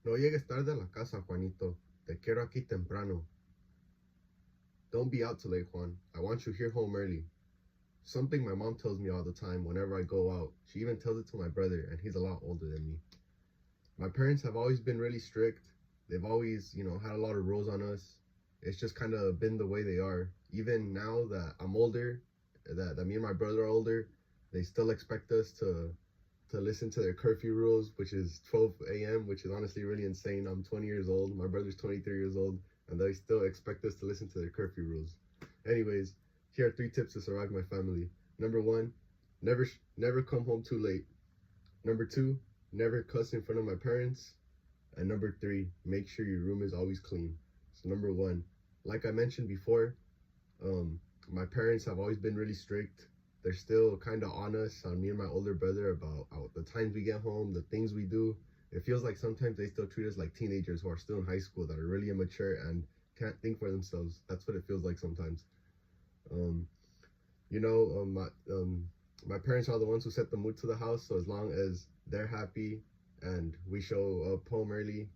No llegues tarde a la casa, Juanito. Te quiero aquí temprano. Don't be out too late, Juan. I want you here home early. Something my mom tells me all the time whenever I go out. She even tells it to my brother, and he's a lot older than me. My parents have always been really strict. They've always, had a lot of rules on us. It's just kind of been the way they are. Even now that I'm older, that me and my brother are older, they still expect us to listen to their curfew rules, which is 12 a.m., which is honestly really insane. I'm 20 years old. My brother's 23 years old, and they still expect us to listen to their curfew rules. Anyways, here are 3 tips to survive my family. Number one, never come home too late. Number two, never cuss in front of my parents. And number three, make sure your room is always clean. So number one, like I mentioned before, um, my parents have always been really strict. They're still kind of on us, on me and my older brother, about the times we get home, the things we do. It feels like sometimes they still treat us like teenagers who are still in high school, that are really immature and can't think for themselves. That's what it feels like sometimes. Um, you know, my parents are the ones who set the mood to the house. So as long as they're happy and we show up home early,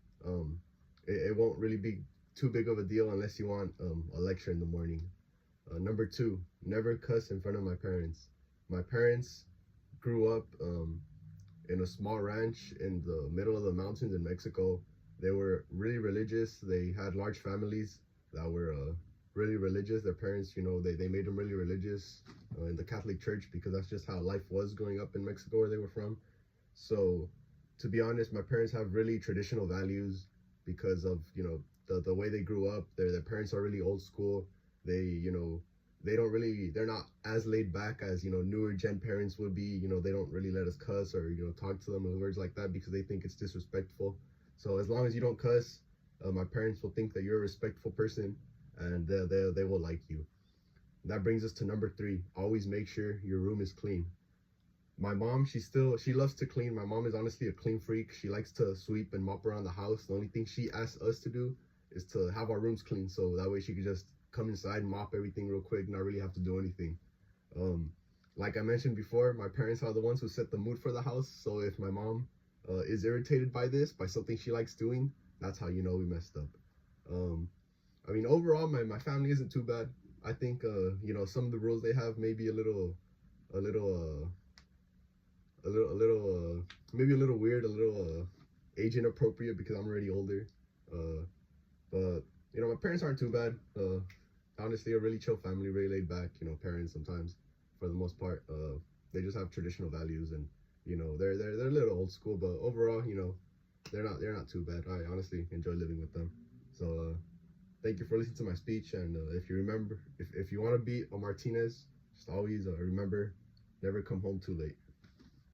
it won't really be too big of a deal unless you want a lecture in the morning. Number two, never cuss in front of my parents. My parents grew up in a small ranch in the middle of the mountains in Mexico. They were really religious. They had large families that were really religious. Their parents, they made them really religious in the Catholic Church, because that's just how life was growing up in Mexico where they were from. So, to be honest, my parents have really traditional values because of, the way they grew up. Their parents are really old school. They don't really, they're not as laid back as, newer gen parents would be. They don't really let us cuss or, talk to them with words like that because they think it's disrespectful. So as long as you don't cuss, my parents will think that you're a respectful person, and they will like you. That brings us to number three. Always make sure your room is clean. My mom, she loves to clean. My mom is honestly a clean freak. She likes to sweep and mop around the house. The only thing she asks us to do is to have our rooms clean, so that way she could just come inside and mop everything real quick, not really have to do anything. Um, like I mentioned before, my parents are the ones who set the mood for the house. So if my mom is irritated by this, by something she likes doing, that's how you know we messed up. Um, I mean, overall, my family isn't too bad. I think, some of the rules they have may be a little, maybe a little weird, a little age inappropriate because I'm already older. Uh, but my parents aren't too bad. Honestly, a really chill family, really laid back. Parents sometimes, for the most part, they just have traditional values, and they're a little old school, but overall, they're not too bad. I honestly enjoy living with them. So thank you for listening to my speech, and if you remember, if you want to beat a Martinez, just always remember, never come home too late.